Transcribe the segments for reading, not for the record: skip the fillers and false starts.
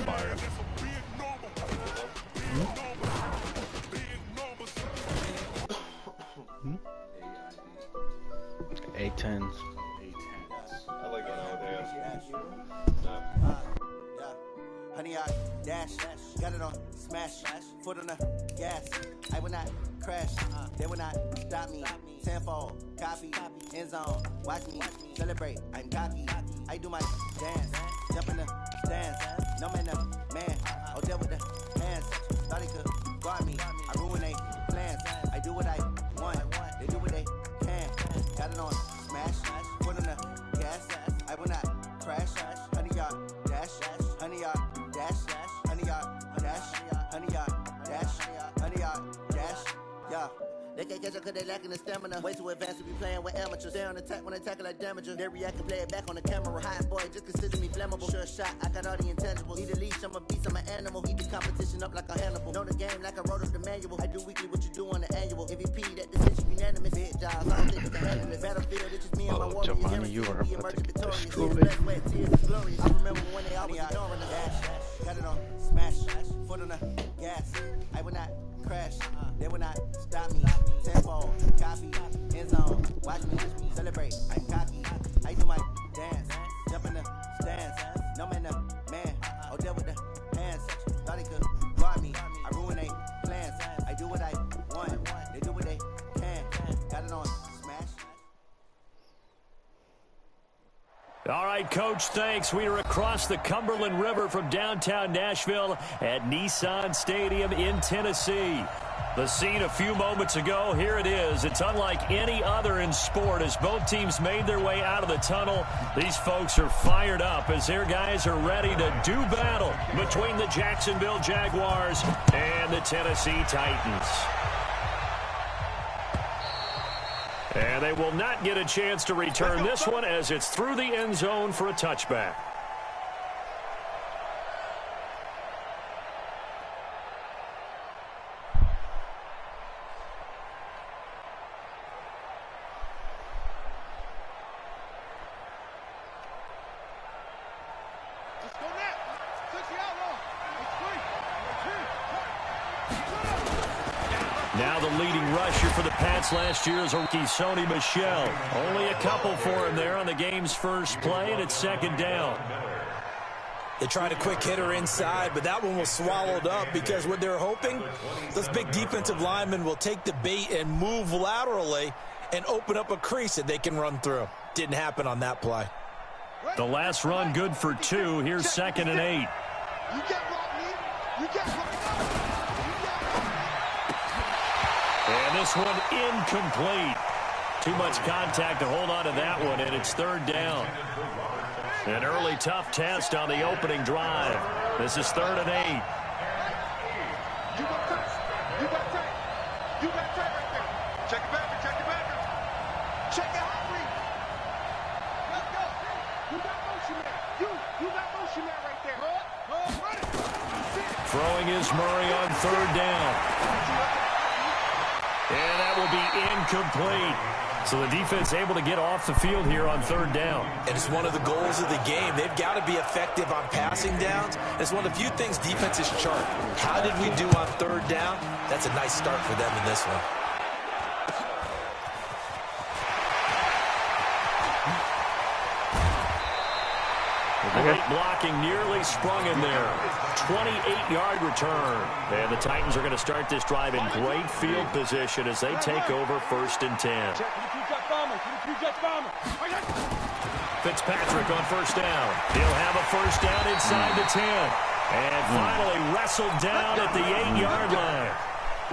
Fire. 8-10s. I like that idea. Honey, I dash, got it on smash, foot on the gas. I will not crash, they will not stop me. Tenfold, copy, end zone, watch me celebrate. I'm cocky, I do my dance, jump in the stands. No man, man, I'll deal with the hands. Thought he could guard me, I ruin they plans. I do what I want, they do what they can. Got it on smash, foot on the gas. I will not crash, honey, y'all dash, honey, y'all dash, honey, y'all dash, honey, y'all dash, honey, y'all dash, yeah. They can't catch up cause they lacking the stamina. Way too advanced to be playing with amateurs. Stay on attack when they tackle like damager. They react and play it back on the camera. Hot boy, just consider me flammable. Sure shot, I got all the intangibles. Need a leash, I'm a beast, I'm an animal. Heat the competition up like a Hannibal. Know the game like I wrote up the manual. I do weekly what you do on the annual. MVP, that decision unanimous. Big jobs, I don't think you can handle it. Battlefield, it's just me and my war. Giovanni, you are about to get destroyed. I remember when they always ignoring the dash. Got it on smash, foot on the gas. I will not crash, they will not stop me. Tenfold, copy, end zone, watch me celebrate. I'm cocky, I do my dance, jump in the stands. No man, man, I'll deal with the hands. Thought he could guard me, I ruin they plans. I do what I want, they do what they can. Got it on smash. All right, Coach, thanks. We are across the Cumberland River from downtown Nashville at Nissan Stadium in Tennessee. The scene a few moments ago, here it is. It's unlike any other in sport as both teams made their way out of the tunnel. These folks are fired up as their guys are ready to do battle between the Jacksonville Jaguars and the Tennessee Titans. And they will not get a chance to return this one as it's through the end zone for a touchback. Now the leading rusher for the Pats last year is rookie Sony Michel. Only a couple for him there on the game's first play, and it's second down. They tried a quick hitter inside, but that one was swallowed up because what they're hoping, those big defensive linemen will take the bait and move laterally and open up a crease that they can run through. Didn't happen on that play. The last run good for 2. Here's 2nd and 8. You get what, you get what. And this one incomplete. Too much contact to hold on to that one, and it's 3rd down. An early tough test on the opening drive. This is 3rd and 8. You got touch. You got touch. You got touch right there. Check it back. Check it back. Check it out, please. Let's go. You got motion man. You got motion man right there. Run it. Throwing is Murray on 3rd down. And that will be incomplete. So the defense able to get off the field here on 3rd down. And it's one of the goals of the game. They've got to be effective on passing downs. It's one of the few things defenses chart. How did we do on 3rd down? That's a nice start for them in this one. Great blocking, nearly sprung in there. 28-yard return. And the Titans are going to start this drive in great field position as they take over 1st and 10. Fitzpatrick on 1st down. He'll have a 1st down inside the 10. And finally wrestled down at the 8-yard line.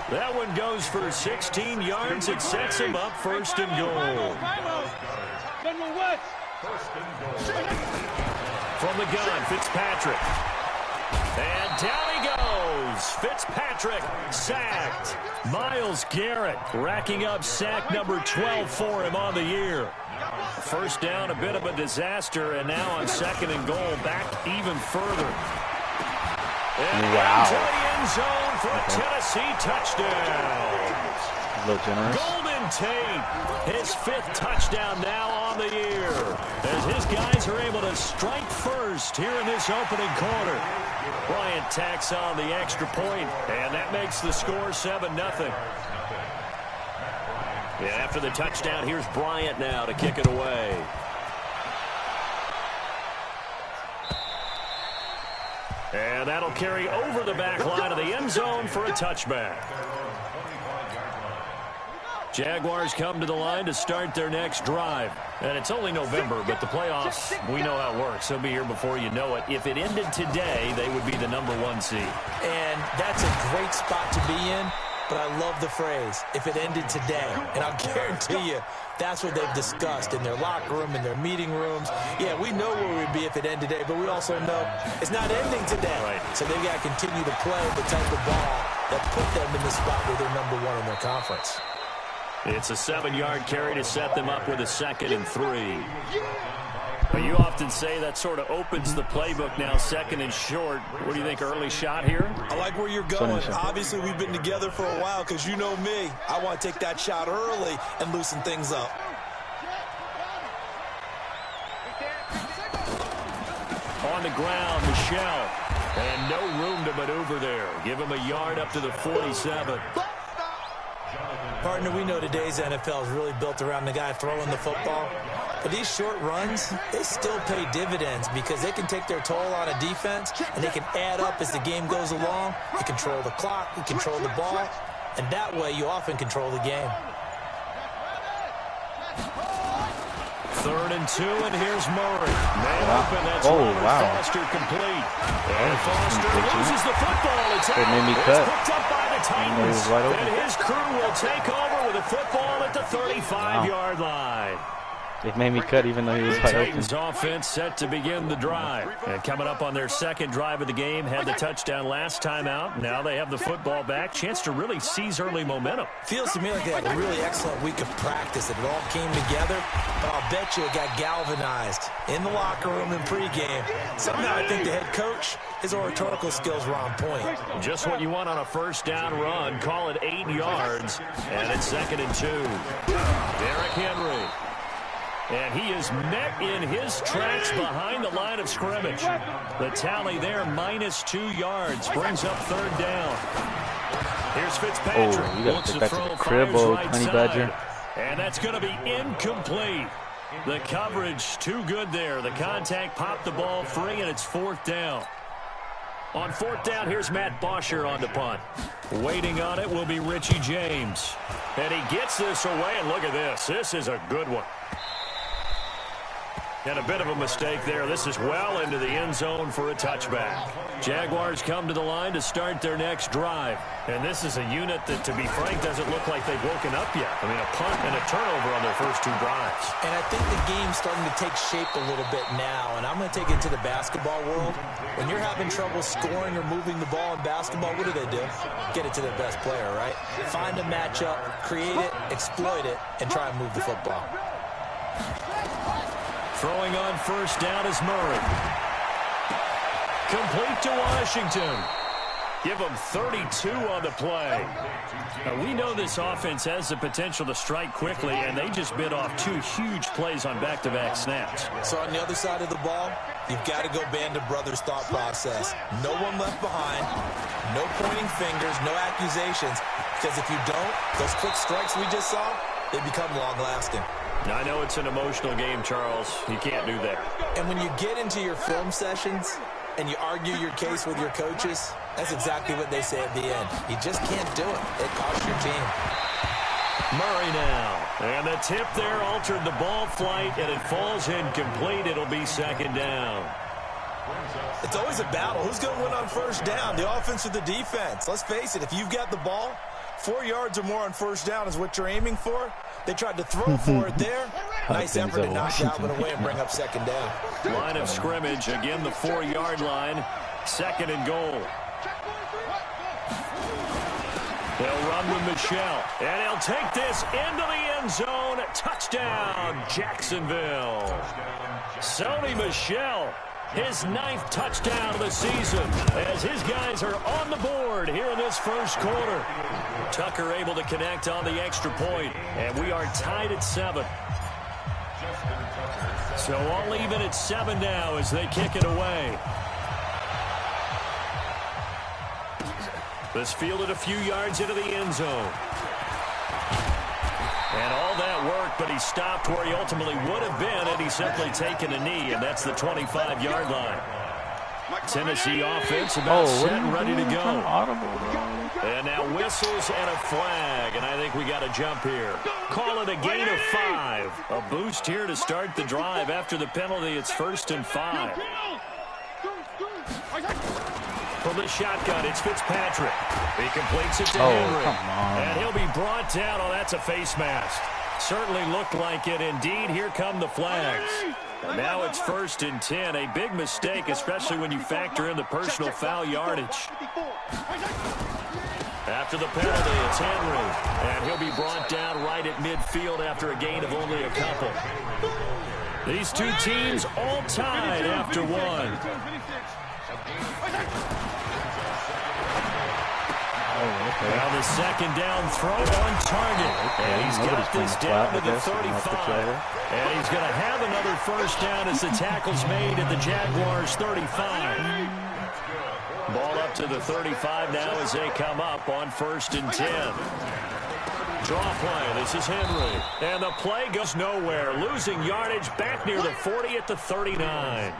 That one goes for 16 yards. It sets him up 1st and goal. From the gun, Fitzpatrick. And down he goes. Fitzpatrick sacked. Myles Garrett racking up sack number 12 for him on the year. 1st down, a bit of a disaster, and now on 2nd and goal, back even further. And into the end zone for a Tennessee touchdown. A little generous. Golden Golden Tate, his 5th touchdown now on the year, as his guys are able to strike first here in this opening quarter. Bryant tacks on the extra point, and that makes the score 7-0. Yeah, after the touchdown, here's Bryant now to kick it away. And that'll carry over the back line of the end zone for a touchback. Jaguars come to the line to start their next drive. And it's only November, but the playoffs, we know how it works. They'll be here before you know it. If it ended today, they would be the #1 seed. And that's a great spot to be in. But I love the phrase, if it ended today. And I'll guarantee you, that's what they've discussed in their locker room, in their meeting rooms. Yeah, we know where we'd be if it ended today, but we also know it's not ending today. Right. So they've got to continue to play the type of ball that put them in the spot where they're #1 in their conference. It's a 7-yard carry to set them up with a 2nd and 3. Well, you often say that sort of opens the playbook now, 2nd and short. What do you think, early shot here? I like where you're going. Obviously, we've been together for a while because you know me. I want to take that shot early and loosen things up. On the ground, Michelle. And no room to maneuver there. Give him a yard up to the 47. Partner, we know today's NFL is really built around the guy throwing the football. But these short runs, they still pay dividends because they can take their toll on a defense and they can add up as the game goes along. You control the clock, you control the ball, and that way you often control the game. 3rd and 2, and here's Murray. Man open, that's Foster complete. And Foster loses the football. It's out. It made me It's cut. picked up by the Titans. And his crew will take over with a football at the 35-yard line. It made me cut even though he was The wide open. Titans offense set to begin the drive. And coming up on their 2nd drive of the game, had the touchdown last time out. Now they have the football back. Chance to really seize early momentum. Feels to me like they had a really excellent week of practice. It all came together. But I'll bet you it got galvanized in the locker room in pregame. Somehow I think the head coach, his oratorical skills were on point. Just what you want on a 1st down run. Call it 8 yards. And it's 2nd and 2. Derrick Henry. And he is met in his tracks behind the line of scrimmage. The tally there, -2 yards, brings up 3rd down. Here's Fitzpatrick. Oh, you got to take that to the crib, Honey Badger. And that's going to be incomplete. The coverage too good there. The contact popped the ball free, and it's 4th down. On 4th down, here's Matt Bosher on the punt. Waiting on it will be Richie James. And he gets this away, and look at this. This is a good one. And a bit of a mistake there. This is well into the end zone for a touchback. Jaguars come to the line to start their next drive. And this is a unit that, to be frank, doesn't look like they've woken up yet. I mean, a punt and a turnover on their first 2 drives. And I think the game's starting to take shape a little bit now. And I'm going to take it to the basketball world. When you're having trouble scoring or moving the ball in basketball, what do? Get it to their best player, right? Find a matchup, create it, exploit it, and try and move the football. Throwing on 1st down is Murray. Complete to Washington. Give them 32 on the play. Now, we know this offense has the potential to strike quickly, and they just bit off 2 huge plays on back-to-back snaps. So on the other side of the ball, you've got to go band of brothers thought process. No one left behind, no pointing fingers, no accusations, because if you don't, those quick strikes we just saw, they become long-lasting. I know it's an emotional game, Charles. You can't do that. And when you get into your film sessions and you argue your case with your coaches, that's exactly what they say at the end. You just can't do it. It costs your team. Murray now. And the tip there altered the ball flight, and it falls incomplete. It'll be 2nd down. It's always a battle. Who's going to win on 1st down, the offense or the defense? Let's face it, if you've got the ball, 4 yards or more on 1st down is what you're aiming for. They tried to throw for it there. Nice effort to knock Dalvin away and bring up 2nd down. Line of scrimmage, again the 4-yard line. 2nd and goal. They'll run with Michelle, and he'll take this into the end zone. Touchdown, Jacksonville. Sony Michel his 9th touchdown of the season, as his guys are on the board here in this first quarter. Tucker able to connect on the extra point, and we are tied at 7. So all even at 7 now as they kick it away. This fielded a few yards into the end zone. And all that work, but he stopped where he ultimately would have been had he simply taken a knee, and that's the 25-yard line. Tennessee offense about set and ready to go. And now whistles and a flag, and I think we got a jump here. Call it a gain of 5. A boost here to start the drive after the penalty. It's 1st and 5. From the shotgun, it's Fitzpatrick. He completes it to Henry. Come on. And he'll be brought down. Oh, that's a face mask. Certainly looked like it. Indeed, here come the flags. And now it's 1st and 10. A big mistake, especially when you factor in the personal foul yardage. After the penalty, it's Henry. And he'll be brought down right at midfield after a gain of only a couple. These two teams all tied after 1. Now the 2nd down throw on target. And he's got this down to the 35. And he's going to have another 1st down as the tackle's made at the Jaguars' 35. Ball up to the 35 now as they come up on 1st and 10. Draw play. This is Henry. And the play goes nowhere. Losing yardage back near the 40 at the 39.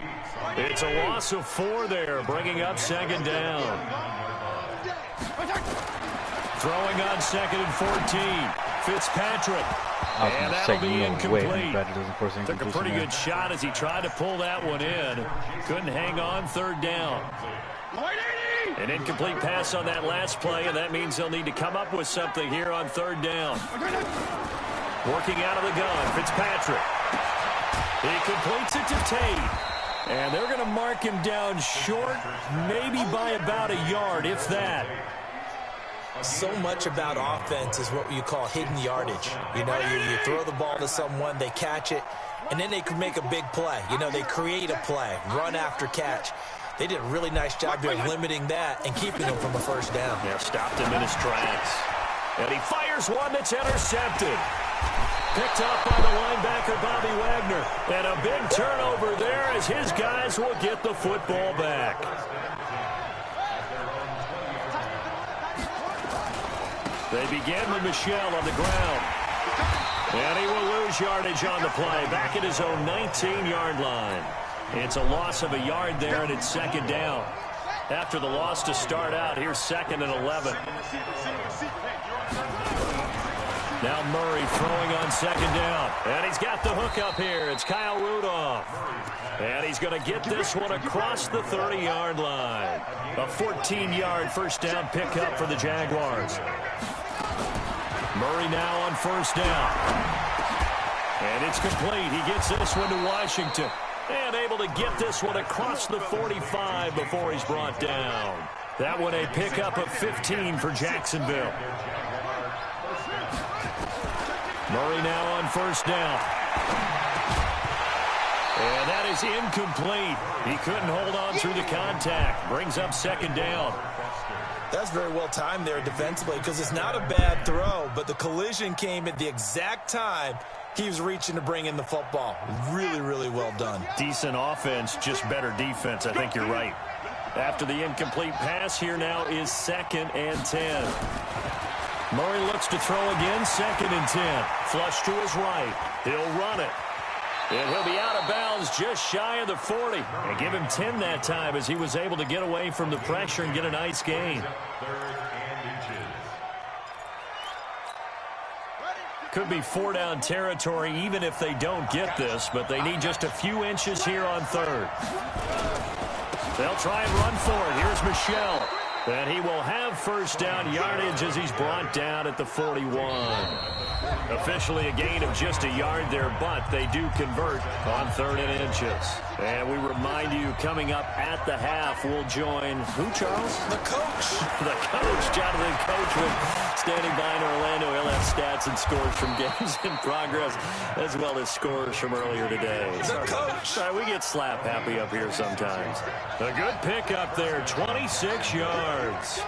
It's a loss of 4 there, bringing up 2nd down. Throwing on 2nd and 14. Fitzpatrick. And that'll be incomplete. Took a pretty good shot as he tried to pull that one in. Couldn't hang on 3rd down. An incomplete pass on that last play, and that means they'll need to come up with something here on 3rd down. Working out of the gun, Fitzpatrick. He completes it to Tate. And they're going to mark him down short, maybe by about a yard, if that. So much about offense is what you call hidden yardage. You know, you throw the ball to someone, they catch it, and then they can make a big play. You know, they create a play, run after catch. They did a really nice job here limiting that and keeping him from a 1st down. Yeah, stopped him in his tracks. And he fires one that's intercepted. Picked up by the linebacker, Bobby Wagner. And a big turnover there as his guys will get the football back. They begin with Michel on the ground. And he will lose yardage on the play. Back at his own 19-yard line. It's a loss of a yard there, and it's 2nd down. After the loss to start out, here's 2nd and 11. Now Murray throwing on 2nd down. And he's got the hook up here. It's Kyle Rudolph. And he's going to get this one across the 30-yard line. A 14-yard 1st down pickup for the Jaguars. Murray now on 1st down. And it's complete. He gets this one to Washington. And able to get this one across the 45 before he's brought down. That one a pickup of 15 for Jacksonville. Murray now on 1st down. And that is incomplete. He couldn't hold on through the contact. Brings up 2nd down. That's very well timed there defensively because it's not a bad throw, but the collision came at the exact time he was reaching to bring in the football. Really, really well done. Decent offense, just better defense. I think you're right. After the incomplete pass, here now is 2nd and 10. Murray looks to throw again, 2nd and 10. Flush to his right. He'll run it. And he'll be out of bounds just shy of the 40. And give him 10 that time as he was able to get away from the pressure and get a nice gain. Could be 4-down territory even if they don't get this, but they need just a few inches here on 3rd. They'll try and run for it. Here's Michel. And he will have first down yardage as he's brought down at the 41. Officially a gain of just a yard there, but they do convert on 3rd and inches. And we remind you, coming up at the half, we'll join who, Charles? The coach. The coach, Jonathan Coachman, standing by in Orlando. He'll have stats and scores from games in progress, as well as scores from earlier today. The coach. Sorry, we get slap happy up here sometimes. A good pickup there, 26 yards.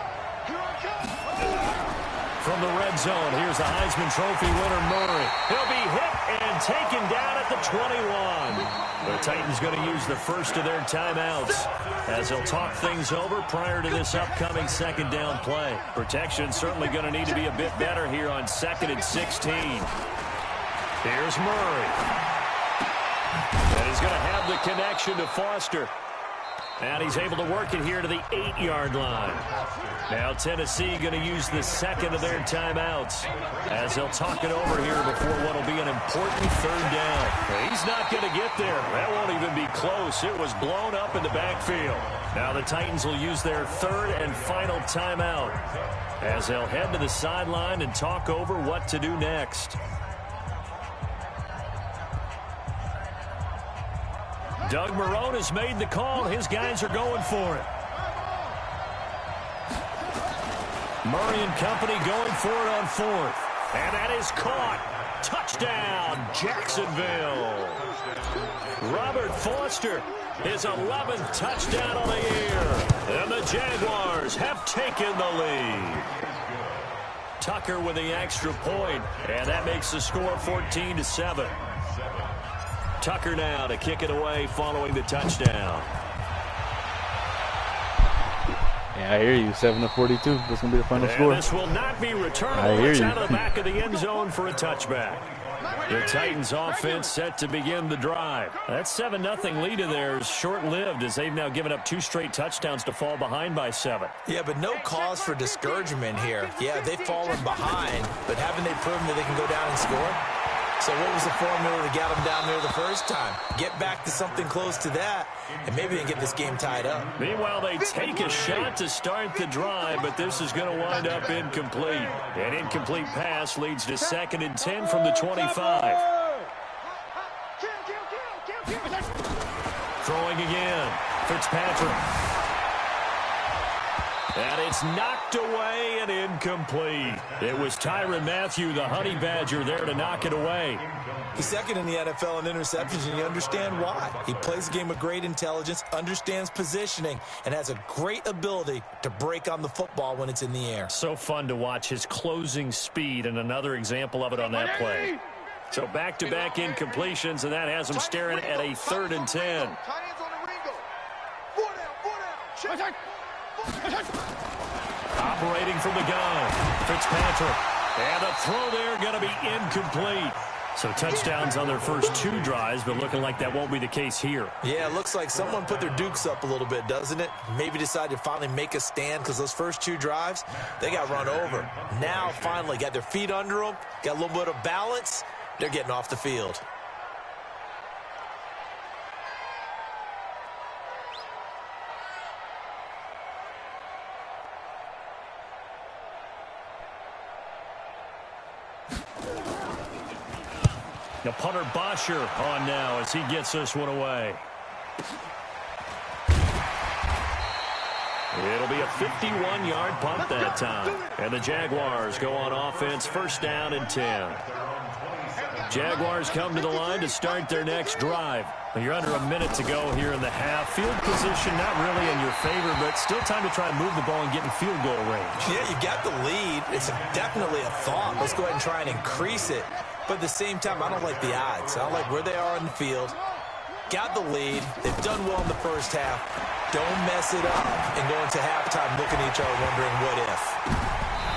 From the red zone, here's the Heisman Trophy winner, Murray. He'll be hit and taken down at the 21. The Titans going to use the first of their timeouts as they'll talk things over prior to this upcoming 2nd down play. Protection certainly going to need to be a bit better here on 2nd and 16. Here's Murray. And he's going to have the connection to Foster. And he's able to work it here to the 8-yard line. Now Tennessee going to use the 2nd of their timeouts as they'll talk it over here before what will be an important 3rd down. He's not going to get there. That won't even be close. It was blown up in the backfield. Now the Titans will use their 3rd and final timeout as they'll head to the sideline and talk over what to do next. Doug Marrone has made the call. His guys are going for it. Murray and company going for it on 4th. And that is caught. Touchdown, Jacksonville. Robert Foster, his 11th touchdown on the year. And the Jaguars have taken the lead. Tucker with the extra point, and that makes the score 14-7. Tucker now to kick it away following the touchdown. Yeah, I hear you. 7-42. That's going to be the final score. This will not be returnable. It's out of the back of the end zone for a touchback. The Titans offense set to begin the drive. That 7-0 lead of theirs short-lived as they've now given up 2 straight touchdowns to fall behind by 7. Yeah, but no cause for discouragement here. Yeah, they've fallen behind, but haven't they proven that they can go down and score? So what was the formula that got them down there the first time? Get back to something close to that, and maybe they can get this game tied up. Meanwhile, they take a shot to start the drive, but this is going to wind up incomplete. An incomplete pass leads to 2nd and 10 from the 25. Throwing again. Fitzpatrick. And it's knocked away and incomplete. It was Tyrann Mathieu, the Honey Badger, there to knock it away. He's 2nd in the NFL in interceptions, and you understand why. He plays a game of great intelligence, understands positioning, and has a great ability to break on the football when it's in the air. So fun to watch his closing speed, and another example of it on that play. So back-to-back incompletions, and that has him staring at a 3rd and 10. Operating from the gun, Fitzpatrick. And a throw there going to be incomplete. So touchdowns on their first 2 drives, but looking like that won't be the case here. Yeah, it looks like someone put their dukes up a little bit, doesn't it? Maybe decided to finally make a stand because those first 2 drives, they got run over. Now, finally, got their feet under them, got a little bit of balance. They're getting off the field. Now punter Bosher on now as he gets this one away. It'll be a 51-yard punt that time. And the Jaguars go on offense, 1st down and 10. Jaguars come to the line to start their next drive. You're under a minute to go here in the half. Field position not really in your favor, but still time to try and move the ball and get in field goal range. Yeah, you got the lead. It's definitely a thought. Let's go ahead and try and increase it. But at the same time, I don't like the odds. I don't like where they are on the field. Got the lead. They've done well in the first half. Don't mess it up and go into halftime looking at each other wondering what if.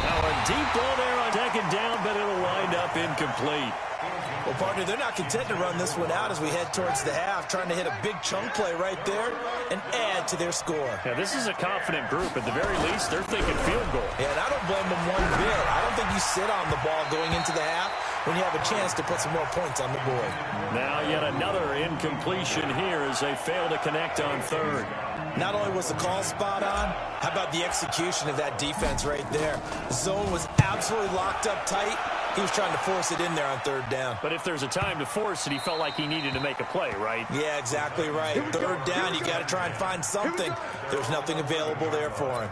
Now a deep ball there on 2nd down, but it'll wind up incomplete. Well, partner, they're not content to run this one out as we head towards the half, trying to hit a big chunk play right there and add to their score. Yeah, this is a confident group. At the very least, they're thinking field goal. Yeah, and I don't blame them one bit. I don't think you sit on the ball going into the half when you have a chance to put some more points on the board. Now yet another incompletion here as they fail to connect on third. Not only was the call spot on, how about the execution of that defense right there? The zone was absolutely locked up tight. He was trying to force it in there on third down. But if there's a time to force it, he felt like he needed to make a play, right? Yeah, exactly right. Third down, you got to try and find something. There's nothing available there for him.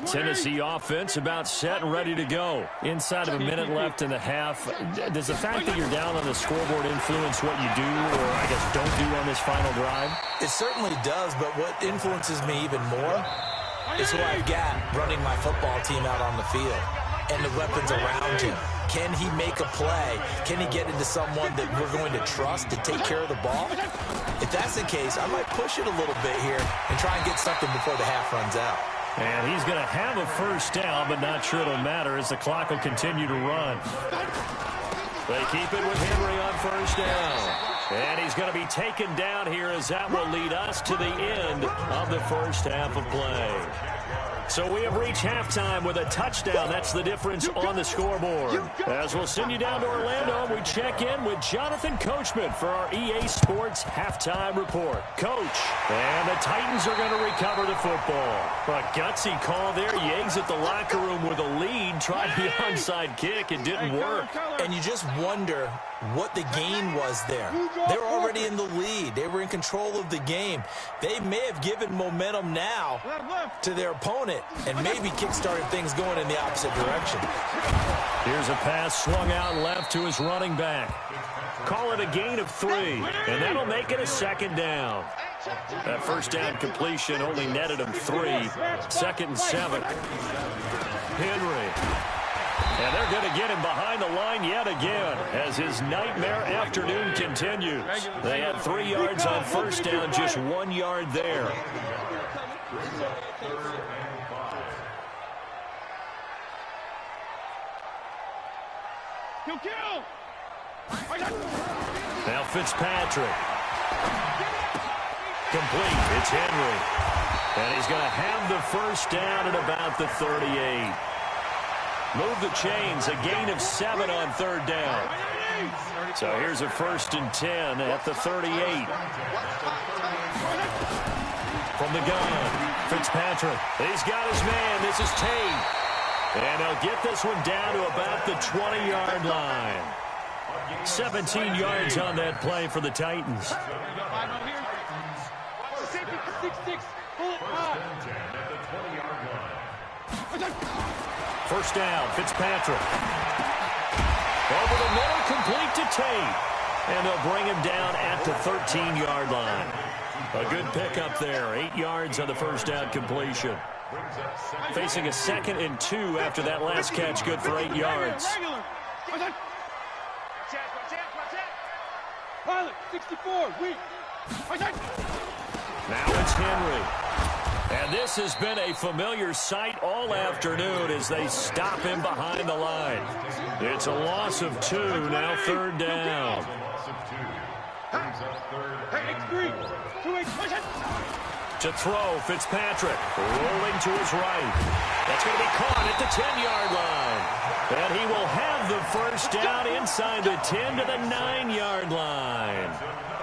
Tennessee offense about set and ready to go. Inside of a minute left in the half. Does the fact that you're down on the scoreboard influence what you do, or I guess don't do on this final drive? It certainly does, but what influences me even more is who I've got running my football team out on the field and the weapons around him. Can he make a play? Can he get into someone that we're going to trust to take care of the ball? If that's the case, I might push it a little bit here and try and get something before the half runs out. And he's going to have a first down, but not sure it'll matter as the clock will continue to run. They keep it with Henry on first down. And he's going to be taken down here as that will lead us to the end of the first half of play. So we have reached halftime with a touchdown. That's the difference on the scoreboard. As we'll send you down to Orlando, we check in with Jonathan Coachman for our EA Sports Halftime Report. Coach, and the Titans are going to recover the football. A gutsy call there. You exit the locker room with a lead. Tried the onside kick. It didn't work. And you just wonder what the gain was there. They were already in the lead. They were in control of the game. They may have given momentum now to their opponent and maybe kick-started things going in the opposite direction. Here's a pass swung out left to his running back. Call it a gain of 3, and that'll make it a second down. That first down completion only netted him 3. Second and 7. Henry. And they're going to get him behind the line yet again as his nightmare afternoon continues. They had 3 yards on first down, just 1 yard there. Now Fitzpatrick. Complete. It's Henry. And he's going to have the first down at about the 38. Move the chains, a gain of 7 on third down. So here's a first and 10 at the 38. From the gun, Fitzpatrick. He's got his man. This is Tate. And they'll get this one down to about the 20-yard line. 17 yards on that play for the Titans. First down, Fitzpatrick. Over the middle, complete to Tate. And they'll bring him down at the 13-yard line. A good pickup there. 8 yards on the first down completion. Facing a second and 2 after that last catch, good for 8 yards. Now it's Henry. And this has been a familiar sight all afternoon as they stop him behind the line. It's a loss of 2, now third down. To throw, Fitzpatrick rolling to his right. That's going to be caught at the 10-yard line. And he will have the first down inside the 10 to the 9-yard line.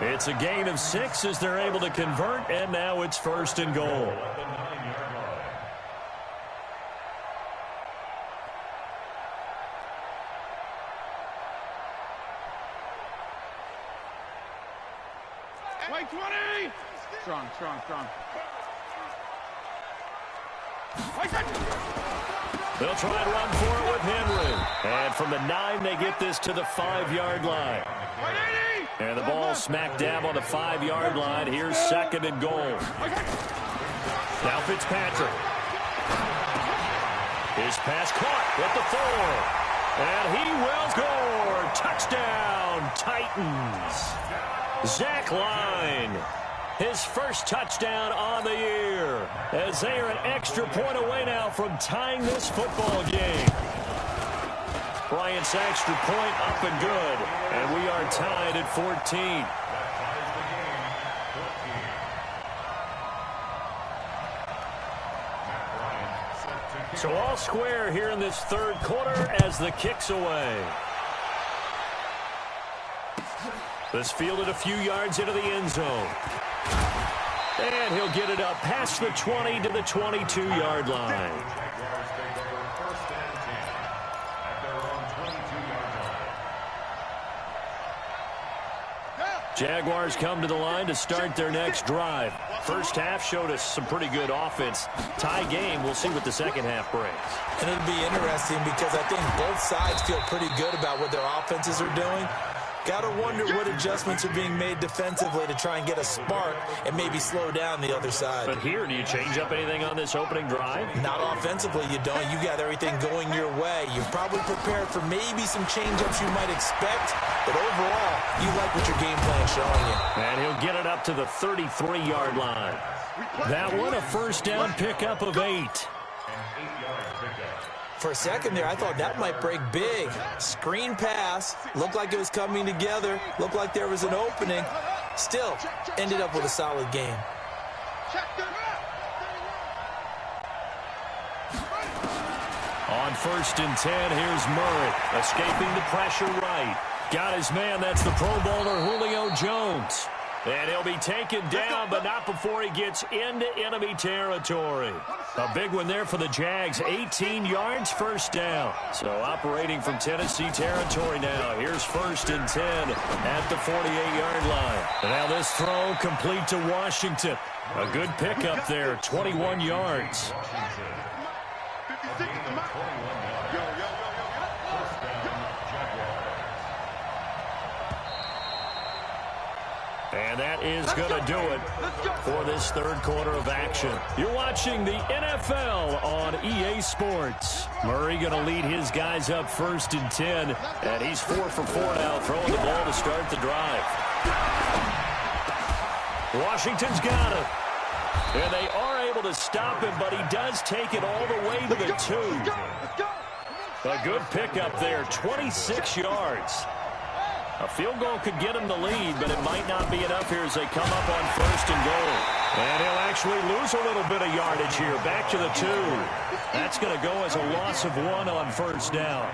It's a gain of 6 as they're able to convert, and now it's first and goal. White 20! Strong. They'll try and run for it with Henry. And from the 9, they get this to the 5-yard line. And the ball smack dab on the 5-yard line. Here's second and goal. Now Fitzpatrick. His pass caught at the 4. And he will score. Touchdown, Titans. Zach Line. His first touchdown on the year. As they are an extra point away now from tying this football game. Bryant's extra point up and good. And we are tied at 14. So all square here in this third quarter as the kick's away. This fielded a few yards into the end zone. And he'll get it up past the 20 to the 22-yard line. Jaguars come to the line to start their next drive. First half showed us some pretty good offense. Tie game, we'll see what the second half brings. And it'll be interesting because I think both sides feel pretty good about what their offenses are doing. Got to wonder what adjustments are being made defensively to try and get a spark and maybe slow down the other side. But here, do you change up anything on this opening drive? Not offensively, you don't. You got everything going your way. You're probably prepared for maybe some change-ups you might expect, but overall, you like what your game plan is showing you. And he'll get it up to the 33-yard line. That one, a first down pickup of 8. For a second there, I thought that might break big. Screen pass. Looked like it was coming together. Looked like there was an opening. Still, ended up with a solid game. On 1st and 10, here's Murray. Escaping the pressure right. Got his man. That's the Pro Bowler Julio Jones. And he'll be taken down, but not before he gets into enemy territory. A big one there for the Jags. 18 yards, first down. So operating from Tennessee territory now. Here's 1st and 10 at the 48-yard line. And now this throw complete to Washington. A good pickup there, 21 yards. And that is going to do it for this third quarter of action. You're watching the NFL on EA Sports. Murray going to lead his guys up 1st and 10. And he's 4 for 4 now, throwing the ball to start the drive. Washington's got it. And they are able to stop him, but he does take it all the way to the 2. A good pickup there, 26 yards. A field goal could get him the lead, but it might not be enough here as they come up on 1st and goal. And he'll actually lose a little bit of yardage here, back to the 2. That's going to go as a loss of 1 on 1st down.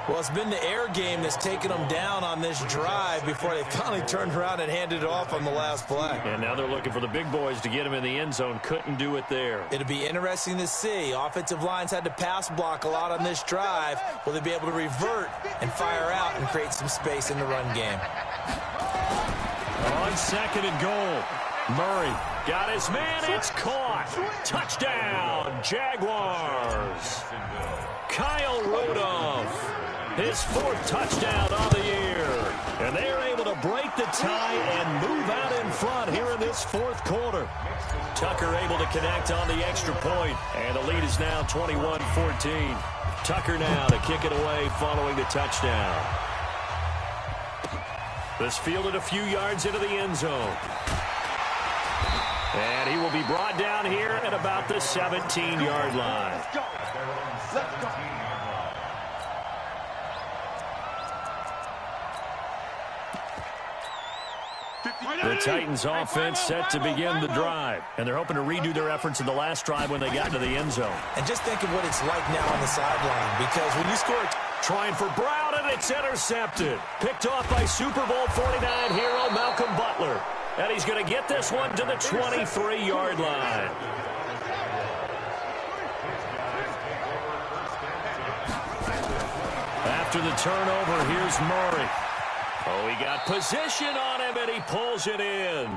Well, it's been the air game that's taken them down on this drive before they finally turned around and handed it off on the last play. And now they're looking for the big boys to get him in the end zone. Couldn't do it there. It'll be interesting to see. Offensive lines had to pass block a lot on this drive. Will they be able to revert and fire out and create some space in the run game? On 2nd and goal, Murray got his man. It's caught. Touchdown, Jaguars. Kyle Rudolph. His 4th touchdown on the year. And they are able to break the tie and move out in front here in this 4th quarter. Tucker able to connect on the extra point. And the lead is now 21-14. Tucker now to kick it away following the touchdown. This fielded a few yards into the end zone. And he will be brought down here at about the 17-yard line. Let's go. The Titans offense set to begin the drive. And they're hoping to redo their efforts in the last drive when they got into the end zone. And just think of what it's like now on the sideline. Because when you score... Trying for Brown, and it's intercepted. Picked off by Super Bowl 49 hero Malcolm Butler. And he's going to get this one to the 23-yard line. After the turnover, here's Murray. Oh, he got position on him, and he pulls it in.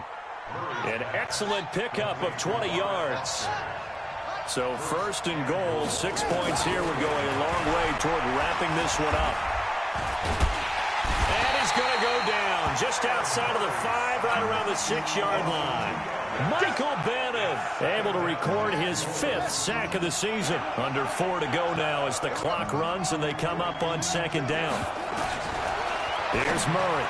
An excellent pickup of 20 yards. So 1st and goal, 6 points here would go a long way toward wrapping this one up. And he's going to go down just outside of the 5, right around the 6-yard line. Michael Bennett able to record his 5th sack of the season. Under 4 to go now as the clock runs and they come up on 2nd down. Here's Murray.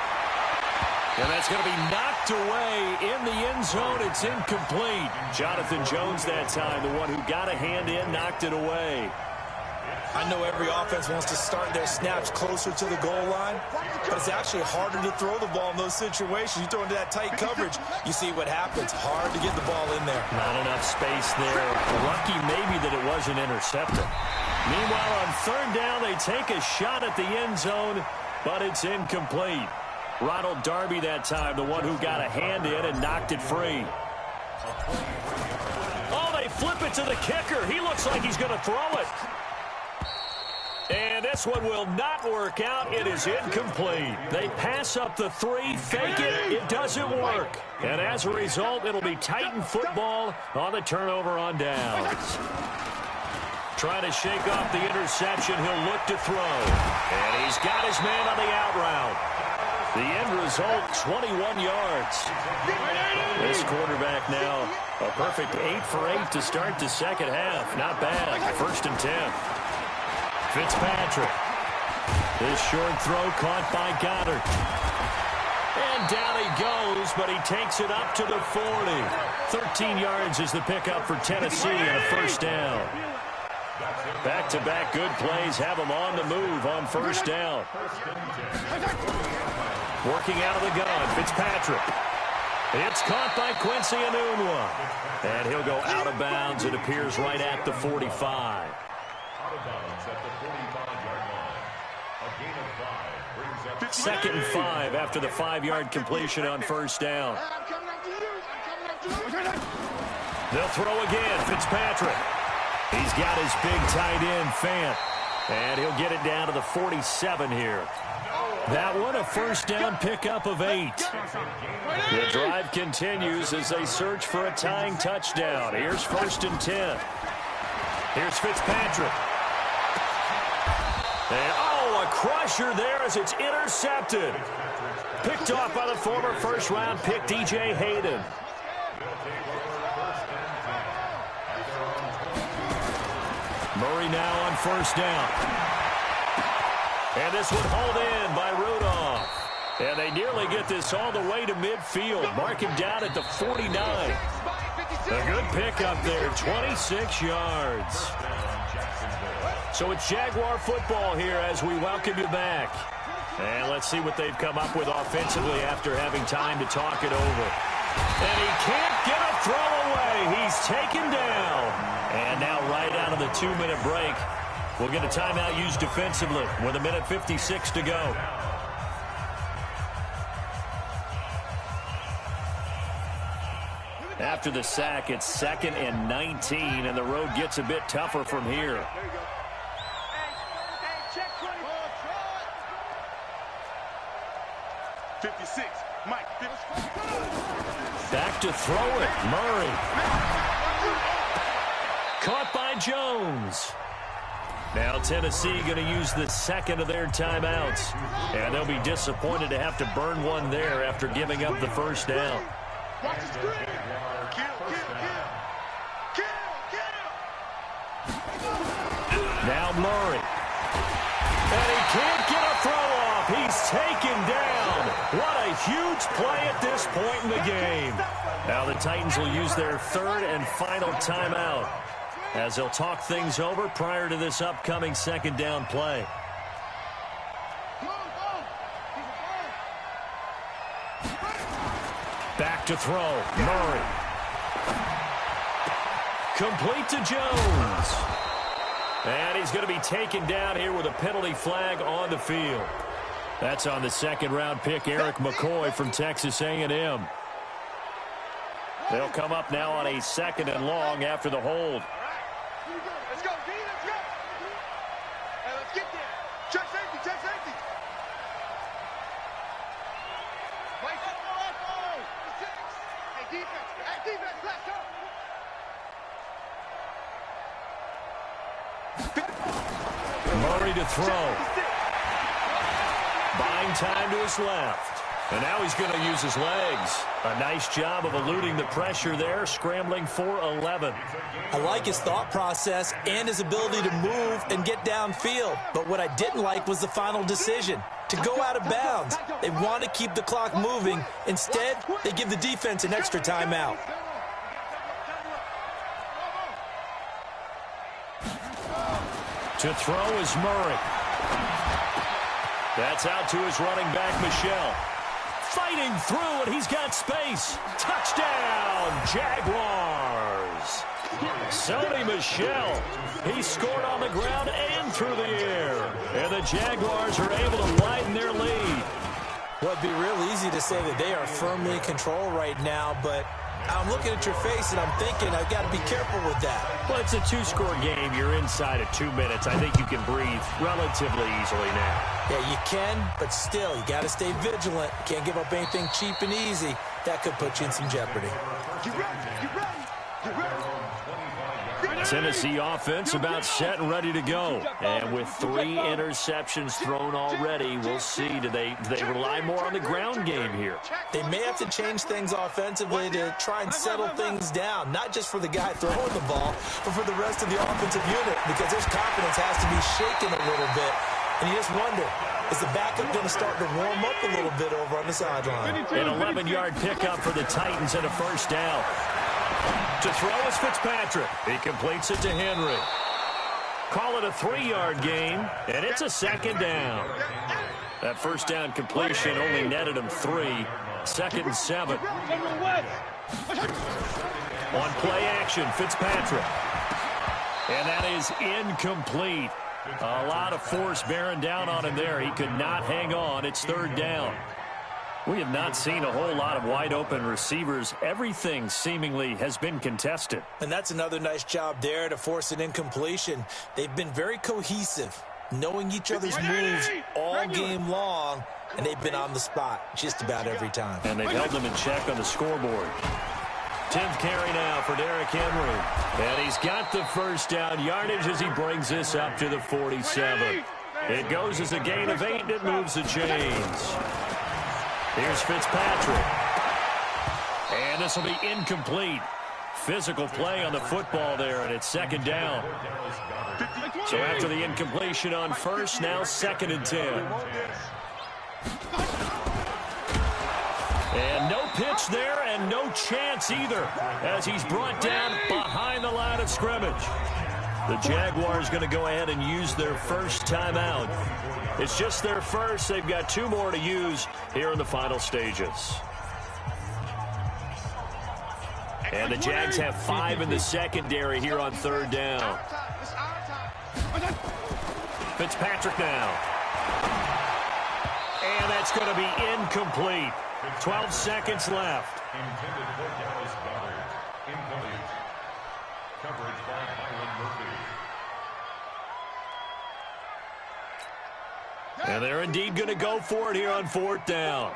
And that's going to be knocked away in the end zone. It's incomplete. Jonathan Jones that time, the one who got a hand in, knocked it away. I know every offense wants to start their snaps closer to the goal line, but it's actually harder to throw the ball in those situations. You throw into that tight coverage, you see what happens. Hard to get the ball in there. Not enough space there. Lucky maybe that it wasn't intercepted. Meanwhile, on third down, they take a shot at the end zone, but it's incomplete. Ronald Darby that time, the one who got a hand in and knocked it free. Oh, they flip it to the kicker. He looks like he's going to throw it. And this one will not work out. It is incomplete. They pass up the 3, fake it. It doesn't work. And as a result, it'll be Titan football on the turnover on downs. Trying to shake off the interception. He'll look to throw. And he's got his man on the out route. The end result, 21 yards. This quarterback now, a perfect 8 for 8 to start the second half. Not bad. 1st and 10. Fitzpatrick. This short throw caught by Goddard. And down he goes, but he takes it up to the 40. 13 yards is the pickup for Tennessee and a 1st down. Back-to-back good plays have him on the move on 1st down. Working out of the gun, Fitzpatrick. It's caught by Quincy Enunwa. And he'll go out of bounds. It appears right at the 45. 2nd and 5 after the 5-yard completion on 1st down. They'll throw again, Fitzpatrick. He's got his big tight end, Fant. And he'll get it down to the 47 here. That one, a 1st down pickup of 8. The drive continues as they search for a tying touchdown. Here's 1st and 10. Here's Fitzpatrick. And, oh, a crusher there as it's intercepted. Picked off by the former 1st-round pick, DJ Hayden. Murray now on 1st down. And this one hauled in by Rudolph. And they nearly get this all the way to midfield. Mark him down at the 49. A good pickup there, 26 yards. So it's Jaguar football here as we welcome you back. And let's see what they've come up with offensively after having time to talk it over. And he can't get a throw away. He's taken down. And now right out of the 2-minute break, we'll get a timeout used defensively with 1:56 to go. After the sack, it's 2nd and 19, and the road gets a bit tougher from here. 56, Mike. Back to throw it, Murray. Caught by Jones. Now Tennessee going to use the 2nd of their timeouts. And they'll be disappointed to have to burn one there after giving up the 1st down. Watch the screen. Now Murray. And he can't get a throw off. He's taken down. What a huge play at this point in the game. Now the Titans will use their 3rd and final timeout as they'll talk things over prior to this upcoming 2nd down play. Back to throw, Murray. Complete to Jones. And he's going to be taken down here with a penalty flag on the field. That's on the 2nd-round pick, Eric McCoy from Texas A&M. They'll come up now on a 2nd and long after the hold. Let's go, D, let's go. Hey, let's get there. Check safety, check safety. Hey, defense, let's go. Murray to throw. Buying time to his left. And now he's going to use his legs. A nice job of eluding the pressure there, scrambling for 11. I like his thought process and his ability to move and get downfield. But what I didn't like was the final decision, to go out of bounds. They want to keep the clock moving. Instead, they give the defense an extra timeout. To throw is Murray. That's out to his running back, Michel. Fighting through, and he's got space. Touchdown, Jaguars. Sony Michel. He scored on the ground and through the air. And the Jaguars are able to widen their lead. Well, it'd be real easy to say that they are firmly in control right now, but I'm looking at your face and I'm thinking I've got to be careful with that. Well, it's a two-score game. You're inside of 2 minutes. I think you can breathe relatively easily now. Yeah, you can, but still, you got to stay vigilant. Can't give up anything cheap and easy. That could put you in some jeopardy. Get ready, get ready, get ready. Tennessee offense about set and ready to go. And with 3 interceptions thrown already, we'll see. Do they rely more on the ground game here? They may have to change things offensively to try and settle things down, not just for the guy throwing the ball, but for the rest of the offensive unit, because their confidence has to be shaken a little bit. And you just wonder, is the backup going to start to warm up a little bit over on the sideline? An 11-yard pickup for the Titans and a first down. To throw is Fitzpatrick. He completes it to Henry. Call it a 3-yard gain, and it's a second down. That first down completion only netted him 3. 2nd and 7. On play action, Fitzpatrick. And that is incomplete. A lot of force bearing down on him there. He could not hang on. It's 3rd down. We have not seen a whole lot of wide-open receivers. Everything seemingly has been contested. And that's another nice job there to force an incompletion. They've been very cohesive, knowing each other's moves all game long, and they've been on the spot just about every time. And they've held them in check on the scoreboard. 10th carry now for Derrick Henry. And he's got the first down yardage as he brings this up to the 47. It goes as a gain of 8, and it moves the chains. Here's Fitzpatrick. And this will be incomplete. Physical play on the football there, and it's 2nd down. So after the incompletion on first, now 2nd and 10. And no pitch there and no chance either as he's brought down behind the line of scrimmage. The Jaguars going to go ahead and use their first timeout. It's just their first. They've got 2 more to use here in the final stages. And the Jags have 5 in the secondary here on 3rd down. Fitzpatrick now. And that's going to be incomplete. 12 seconds left. And they're indeed going to go for it here on 4th down.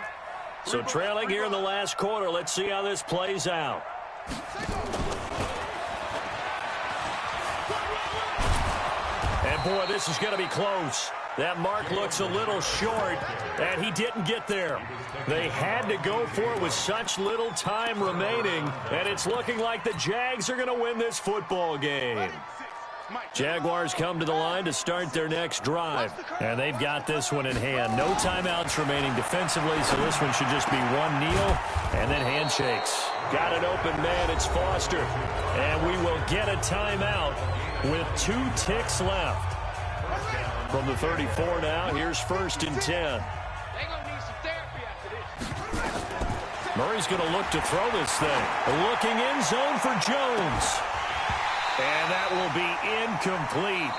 So trailing here in the last quarter. Let's see how this plays out. And boy, this is going to be close. That mark looks a little short, and he didn't get there. They had to go for it with such little time remaining, and it's looking like the Jags are going to win this football game. Jaguars come to the line to start their next drive, and they've got this one in hand. No timeouts remaining defensively, so this one should just be one kneel and then handshakes. Got an open man, it's Foster, and we will get a timeout with 2 ticks left. From the 34 now, here's 1st and 10. Murray's going to look to throw this thing. Looking end zone for Jones. And that will be incomplete.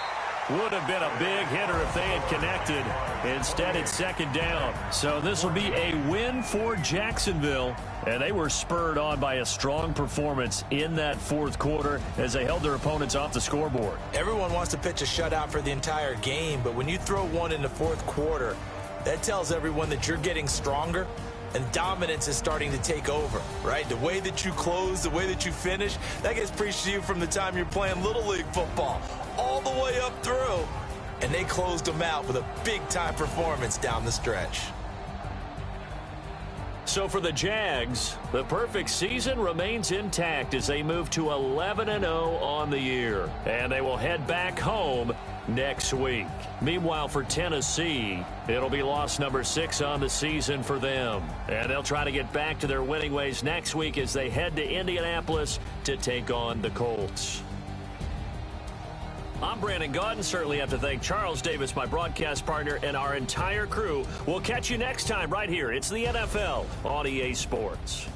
Would have been a big hitter if they had connected. Instead, it's 2nd down. So this will be a win for Jacksonville. And they were spurred on by a strong performance in that 4th quarter as they held their opponents off the scoreboard. Everyone wants to pitch a shutout for the entire game, but when you throw one in the 4th quarter, that tells everyone that you're getting stronger and dominance is starting to take over, right? The way that you close, the way that you finish, that gets preached to you from the time you're playing Little League football all the way up through. And they closed them out with a big-time performance down the stretch. So for the Jags, the perfect season remains intact as they move to 11-0 on the year. And they will head back home next week. Meanwhile, for Tennessee, it'll be loss number 6 on the season for them. And they'll try to get back to their winning ways next week as they head to Indianapolis to take on the Colts. I'm Brandon Gaudin. Certainly have to thank Charles Davis, my broadcast partner, and our entire crew. We'll catch you next time right here. It's the NFL on EA Sports.